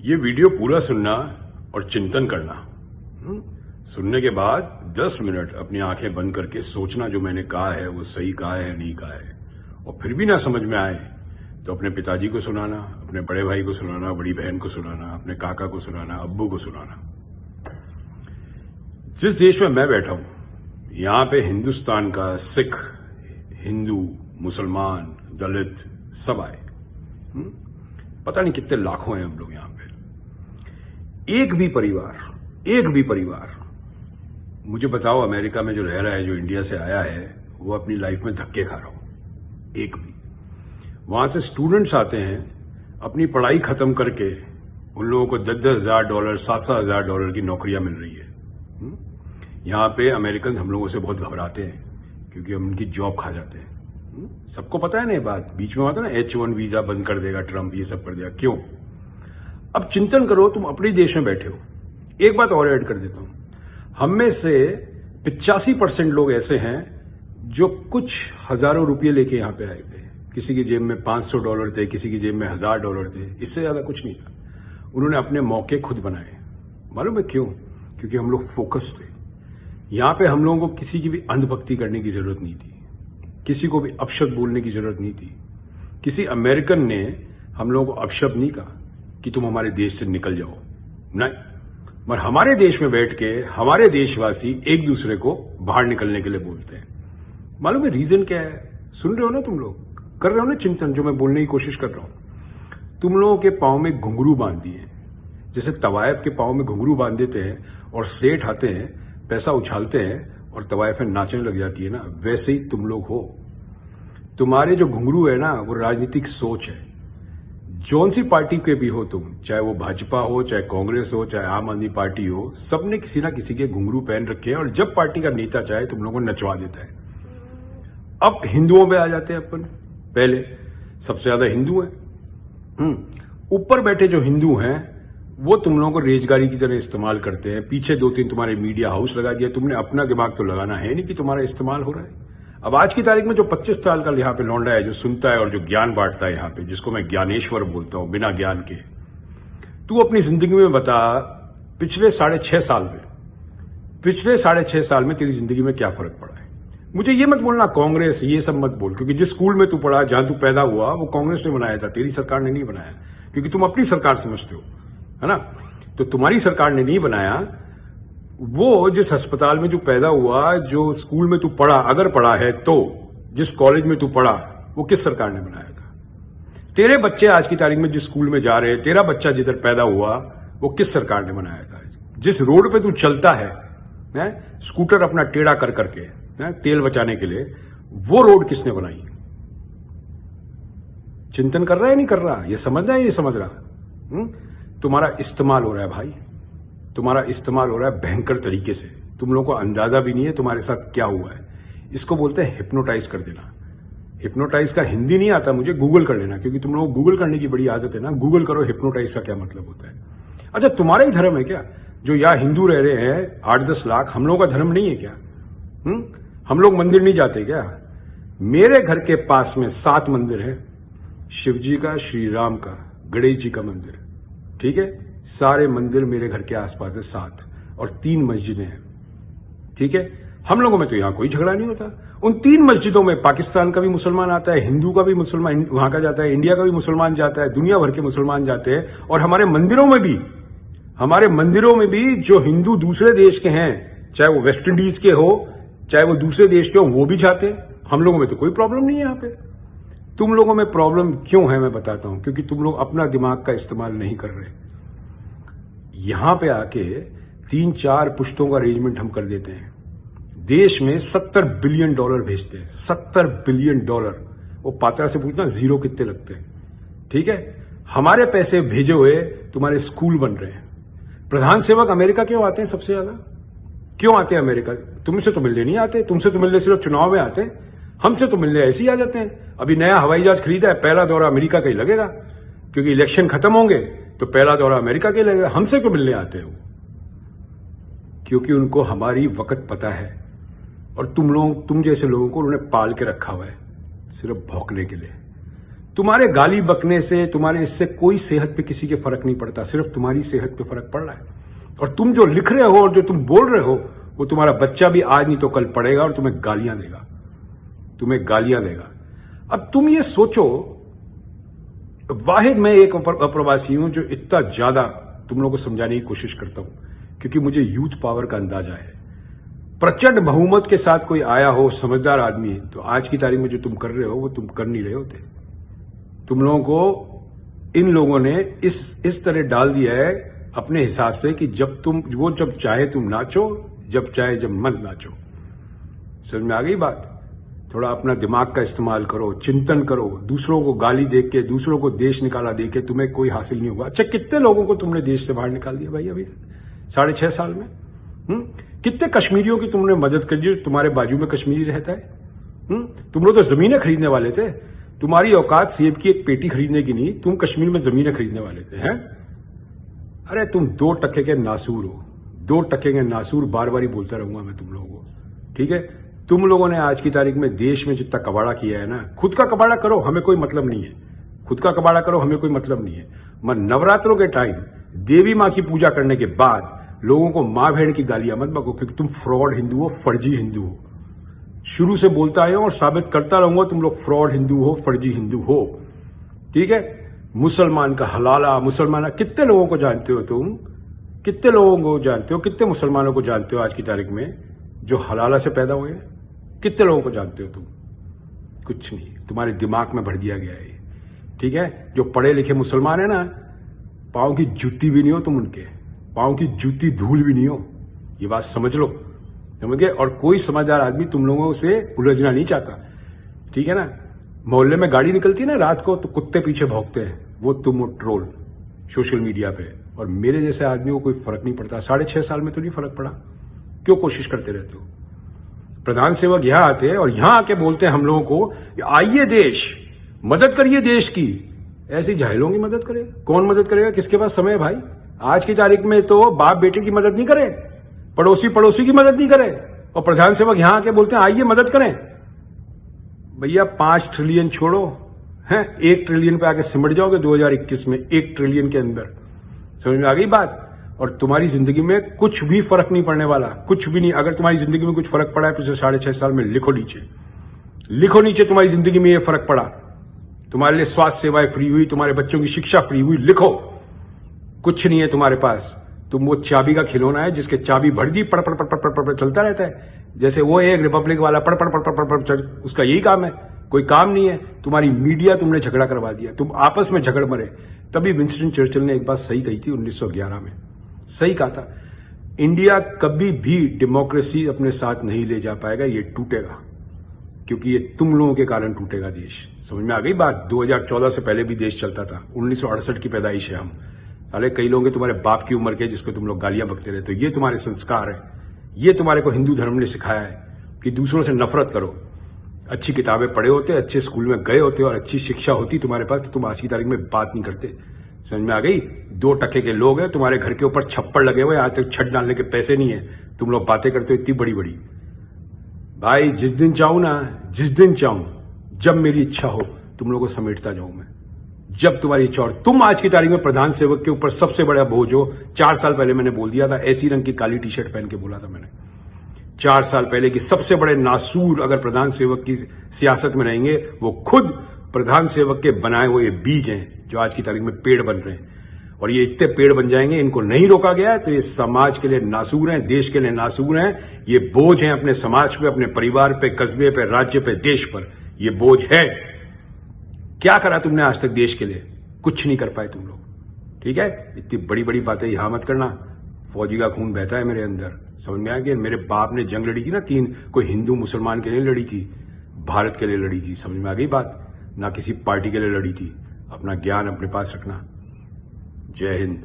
ये वीडियो पूरा सुनना और चिंतन करना। सुनने के बाद 10 मिनट अपनी आंखें बंद करके सोचना जो मैंने कहा है वो सही कहा है या नहीं कहा है। और फिर भी ना समझ में आए तो अपने पिताजी को सुनाना, अपने बड़े भाई को सुनाना, बड़ी बहन को सुनाना, अपने काका को सुनाना, अब्बू को सुनाना। जिस देश में मैं बैठा हूं यहां पे हिंदुस्तान का सिख, हिंदू, मुसलमान, दलित सब आए। पता नहीं कितने लाखों हैं हम लोग यहां पे। एक भी परिवार मुझे बताओ अमेरिका में जो रह रहा है, जो इंडिया से आया है, वो अपनी लाइफ में धक्के खा रहा हो। एक भी। वहां से स्टूडेंट्स आते हैं, अपनी पढ़ाई खत्म करके उन लोगों को $10,000, $7,000 की नौकरियां मिल रही है। यहां पे अमेरिकन हम लोगों से बहुत घबराते हैं क्योंकि हम उनकी जॉब खा जाते हैं। सबको पता है ना ये बात। बीच में आता ना H1 वीजा बंद कर देगा ट्रंप, ये सब कर देगा। क्यों? अब चिंतन करो, तुम अपने देश में बैठे हो। एक बात और ऐड कर देता हूं, हम में से 85% लोग ऐसे हैं जो कुछ हजारों रुपये लेके यहां पे आए थे। किसी की जेब में $500 थे, किसी की जेब में $1,000 थे, इससे ज्यादा कुछ नहीं था। उन्होंने अपने मौके खुद बनाए। मालूम है क्यों? क्योंकि हम लोग फोकस थे। यहां पे हम लोगों को किसी की भी अंधभक्ति करने की जरूरत नहीं थी, किसी को भी अपशब्द बोलने की जरूरत नहीं थी। किसी अमेरिकन ने हम लोगों को अपशब्द नहीं कहा कि तुम हमारे देश से निकल जाओ, नहीं। मगर हमारे देश में बैठ के हमारे देशवासी एक दूसरे को बाहर निकलने के लिए बोलते हैं। मालूम है रीजन क्या है? सुन रहे हो ना तुम लोग? कर रहे हो ना चिंतन जो मैं बोलने की कोशिश कर रहा हूं? तुम लोगों के पांव में घुंघरू बांध दिए, जैसे तवायफ के पांव में घुंघरू बांध देते हैं और सेठ आते हैं, पैसा उछालते हैं और तवायफें नाचने लग जाती है ना, वैसे ही तुम लोग हो। तुम्हारे जो घुंघरू है ना वो राजनीतिक सोच है। जौन सी पार्टी के भी हो तुम, चाहे वो भाजपा हो, चाहे कांग्रेस हो, चाहे आम आदमी पार्टी हो, सबने किसी ना किसी के घुंघरू पहन रखे हैं और जब पार्टी का नेता चाहे तुम लोगों को नचवा देता है। अब हिंदुओं पे आ जाते हैं अपन। पहले सबसे ज्यादा हिंदू हैं। ऊपर बैठे जो हिंदू हैं वो तुम लोगों को रेजगारी की तरह इस्तेमाल करते हैं। पीछे 2-3 तुम्हारे मीडिया हाउस लगा दिया तुमने। अपना दिमाग तो लगाना है नहीं कि तुम्हारा इस्तेमाल हो रहा है। अब आज की तारीख में जो 25 साल का यहाँ पे लौंडा है, जो सुनता है और जो ज्ञान बांटता है यहाँ पे, जिसको मैं ज्ञानेश्वर बोलता हूं बिना ज्ञान के, तू अपनी जिंदगी में बता पिछले 6.5 साल में तेरी जिंदगी में क्या फर्क पड़ा है? मुझे ये मत बोलना कांग्रेस ये सब मत बोल, क्योंकि जिस स्कूल में तू पढ़ा, जहां तू पैदा हुआ, वो कांग्रेस ने बनाया था, तेरी सरकार ने नहीं बनाया। क्योंकि तुम अपनी सरकार समझते हो, है ना? तो तुम्हारी सरकार ने नहीं बनाया। वो जिस अस्पताल में जो पैदा हुआ, जो स्कूल में तू पढ़ा, अगर पढ़ा है तो, जिस कॉलेज में तू पढ़ा, वो किस सरकार ने बनाया था? तेरे बच्चे आज की तारीख में जिस स्कूल में जा रहे हैं, तेरा बच्चा जिधर पैदा हुआ, वो किस सरकार ने बनाया था? जिस रोड पे तू चलता है, स्कूटर अपना टेढ़ा कर करके तेल बचाने के लिए, वो रोड किसने बनाई? चिंतन कर रहा है नहीं कर रहा? ये समझ रहा है, ये समझ रहा? तुम्हारा इस्तेमाल हो रहा है भाई, तुम्हारा इस्तेमाल हो रहा है भयंकर तरीके से। तुम लोगों को अंदाजा भी नहीं है तुम्हारे साथ क्या हुआ है। इसको बोलते हैं हिप्नोटाइज कर देना। हिप्नोटाइज का हिंदी नहीं आता मुझे, गूगल कर लेना, क्योंकि तुम लोगों को गूगल करने की बड़ी आदत है ना। गूगल करो हिप्नोटाइज का क्या मतलब होता है। अच्छा, तुम्हारा ही धर्म है क्या? जो यहाँ हिंदू रह रहे हैं 8-10 लाख, हम लोगों का धर्म नहीं है क्या? हम लोग मंदिर नहीं जाते क्या? मेरे घर के पास में 7 मंदिर है। शिव जी का, श्री राम का, गणेश जी का मंदिर, ठीक है? सारे मंदिर मेरे घर के आसपास है 7, और 3 मस्जिदें हैं, ठीक है? हम लोगों में तो यहां कोई झगड़ा नहीं होता। उन 3 मस्जिदों में पाकिस्तान का भी मुसलमान आता है, हिंदू का भी मुसलमान वहां का जाता है, इंडिया का भी मुसलमान जाता है, दुनिया भर के मुसलमान जाते हैं। और हमारे मंदिरों में भी जो हिंदू दूसरे देश के हैं, चाहे वो वेस्ट इंडीज के हो, चाहे वो दूसरे देश के हो, वो भी जाते हैं। हम लोगों में तो कोई प्रॉब्लम नहीं है यहाँ पे। तुम लोगों में प्रॉब्लम क्यों है मैं बताता हूं। क्योंकि तुम लोग अपना दिमाग का इस्तेमाल नहीं कर रहे। यहां पे आके 3-4 पुश्तों का अरेंजमेंट हम कर देते हैं। देश में $70 बिलियन भेजते हैं, $70 बिलियन। वो पात्रा से पूछना जीरो कितने लगते हैं, ठीक है? हमारे पैसे भेजे हुए तुम्हारे स्कूल बन रहे हैं। प्रधान सेवक अमेरिका क्यों आते हैं सबसे ज्यादा? क्यों आते हैं अमेरिका? तुमसे तो मिलने नहीं आते, तुमसे तो मिलने सिर्फ चुनाव में आते हैं। हमसे तो मिलने ऐसे ही आ जाते हैं। अभी नया हवाई जहाज खरीदा है, पहला दौरा अमेरिका का ही लगेगा, क्योंकि इलेक्शन खत्म होंगे तो पहला दौरा अमेरिका के लगेगा। हमसे क्यों मिलने आते हैं वो? क्योंकि उनको हमारी वक्त पता है। और तुम जैसे लोगों को उन्होंने पाल के रखा हुआ है सिर्फ भौंकने के लिए। तुम्हारे गाली बकने से, तुम्हारे इससे कोई सेहत पे किसी के फर्क नहीं पड़ता, सिर्फ तुम्हारी सेहत पे फर्क पड़ रहा है। और तुम जो लिख रहे हो और जो तुम बोल रहे हो, वो तुम्हारा बच्चा भी आज नहीं तो कल पढ़ेगा और तुम्हें गालियां देगा, तुम्हें गालियां देगा। अब तुम ये सोचो, वाहिद मैं एक अप्रवासी हूं जो इतना ज्यादा तुम लोगों को समझाने की कोशिश करता हूं, क्योंकि मुझे यूथ पावर का अंदाजा है। प्रचंड बहुमत के साथ कोई आया हो समझदार आदमी, तो आज की तारीख में जो तुम कर रहे हो वो तुम कर नहीं रहे होते। तुम लोगों को इन लोगों ने इस तरह डाल दिया है अपने हिसाब से कि जब चाहे तुम नाचो, जब चाहे जब मन नाचो। समझ में आ गई बात? थोड़ा अपना दिमाग का इस्तेमाल करो, चिंतन करो। दूसरों को गाली देख के, दूसरों को देश निकाला देख के तुम्हें कोई हासिल नहीं होगा। अच्छा, कितने लोगों को तुमने देश से बाहर निकाल दिया भाई अभी 6.5 साल में? कितने कश्मीरियों की तुमने मदद कर दी? तुम्हारे बाजू में कश्मीरी रहता है। तुम लोग तो जमीनें खरीदने वाले थे। तुम्हारी औकात सेब की एक पेटी खरीदने की नहीं, तुम कश्मीर में जमीनें खरीदने वाले थे। हैं? अरे तुम 2 टके के नासूर हो, 2 टके के नासूर। बार बार ही बोलता रहूंगा मैं तुम लोगों को, ठीक है? तुम लोगों ने आज की तारीख में देश में जितना कबाड़ा किया है ना, खुद का कबाड़ा करो, हमें कोई मतलब नहीं है। खुद का कबाड़ा करो, हमें कोई मतलब नहीं है। मैं नवरात्रों के टाइम देवी मां की पूजा करने के बाद लोगों को मां भेड़ की गालियां मत बको, क्योंकि तुम फ्रॉड हिंदू हो, फर्जी हिंदू हो। शुरू से बोलता आया हूं और साबित करता रहूंगा, तुम लोग फ्रॉड हिंदू हो, फर्जी हिंदू हो, ठीक है? मुसलमान का हलाला, मुसलमान कितने लोगों को जानते हो तुम? कितने लोगों को जानते हो? कितने मुसलमानों को जानते हो आज की तारीख में जो हलाला से पैदा हुए? कितने लोगों को जानते हो तुम? कुछ नहीं, तुम्हारे दिमाग में भर दिया गया है, ठीक है? जो पढ़े लिखे मुसलमान है ना, पांव की जूती भी नहीं हो तुम, उनके पांव की जूती धूल भी नहीं हो। ये बात समझ लो, समझ गए? और कोई समझदार आदमी तुम लोगों से उलझना नहीं चाहता, ठीक है ना? मोहल्ले में गाड़ी निकलती है ना रात को, तो कुत्ते पीछे भौंकते हैं, वो तुम ट्रोल सोशल मीडिया पे। और मेरे जैसे आदमी को कोई फर्क नहीं पड़ता। 6.5 साल में तो नहीं फर्क पड़ा, क्यों कोशिश करते रहते हो? प्रधान सेवक यहां आते हैं और यहां आके बोलते हैं हम लोगों को, आइए देश, मदद करिए देश की। ऐसी जाहिलों की मदद करे? कौन मदद करेगा? किसके पास समय है भाई? आज की तारीख में तो बाप बेटे की मदद नहीं करे, पड़ोसी की मदद नहीं करे, और प्रधान सेवक यहां आके बोलते हैं आइए मदद करें। भैया 5 ट्रिलियन छोड़ो, हैं 1 ट्रिलियन पे आके सिमट जाओगे 2021 में, 1 ट्रिलियन के अंदर। समझ में आ गई बात? और तुम्हारी जिंदगी में कुछ भी फर्क नहीं पड़ने वाला, कुछ भी नहीं। अगर तुम्हारी जिंदगी में कुछ फर्क पड़ा है पिछले 6.5 साल में, लिखो नीचे, लिखो नीचे तुम्हारी जिंदगी में ये फर्क पड़ा। तुम्हारे लिए स्वास्थ्य सेवाएं फ्री हुई, तुम्हारे बच्चों की शिक्षा फ्री हुई, लिखो। कुछ नहीं है तुम्हारे पास। तुम वो चाबी का खिलौना है जिसके चाबी भर दी, पड़ पड़ पड़ पड़ पड़ पड़ चलता रहता है। जैसे वो एक रिपब्लिक वाला पड़ पड़ पड़ पड़ पड़ पड़, उसका यही काम है, कोई काम नहीं है। तुम्हारी मीडिया तुमने झगड़ा करवा दिया, तुम आपस में झगड़ मरे। तभी विंस्टन चर्चिल ने एक बात सही कही थी 1911 में, सही कहा था, इंडिया कभी भी डेमोक्रेसी अपने साथ नहीं ले जा पाएगा, ये टूटेगा, क्योंकि ये तुम लोगों के कारण टूटेगा देश। समझ में आ गई बात? 2014 से पहले भी देश चलता था, 1968 की पैदाइश है हम। अरे कई लोग तुम्हारे बाप की उम्र के जिसको तुम लोग गालियां बकते रहते हो। ये तुम्हारे संस्कार है, ये तुम्हारे को हिंदू धर्म ने सिखाया है कि दूसरों से नफरत करो। अच्छी किताबें पढ़े होते, अच्छे स्कूल में गए होते और अच्छी शिक्षा होती तुम्हारे पास, तो तुम आज की तारीख में बात नहीं करते। समझ में आ गई? 2 टके के लोग हैं, तुम्हारे घर के ऊपर छप्पड़ लगे हुए, आज तक छत डालने के पैसे नहीं है, तुम लोग बातें करते हो इतनी बड़ी बड़ी। भाई जिस दिन चाहूं ना, जिस दिन चाहूं, जब मेरी इच्छा हो, तुम लोगों को समेटता जाऊं मैं, जब तुम्हारी इच्छा हो। तुम आज की तारीख में प्रधान सेवक के ऊपर सबसे बड़ा बोझ हो। 4 साल पहले मैंने बोल दिया था, ऐसी रंग की काली टी-शर्ट पहन के बोला था मैंने 4 साल पहले कि सबसे बड़े नासूर अगर प्रधान सेवक की सियासत में रहेंगे, वो खुद प्रधान सेवक के बनाए हुए बीज हैं जो आज की तारीख में पेड़ बन रहे हैं। और ये इतने पेड़ बन जाएंगे, इनको नहीं रोका गया तो ये समाज के लिए नासूर हैं, देश के लिए नासूर हैं। ये बोझ हैं अपने समाज पे, अपने परिवार पे, कस्बे पे, राज्य पे, देश पर। ये बोझ है। क्या करा तुमने आज तक देश के लिए? कुछ नहीं कर पाए तुम लोग, ठीक है? इतनी बड़ी बड़ी बातें यहां मत करना। फौजी का खून बहता है मेरे अंदर, समझ में आ गया? मेरे बाप ने जंग लड़ी थी ना 3, कोई हिंदू मुसलमान के लिए लड़ी थी, भारत के लिए लड़ी थी। समझ में आ गई बात? ना किसी पार्टी के लिए लड़ी थी। अपना ज्ञान अपने पास रखना। जय हिंद।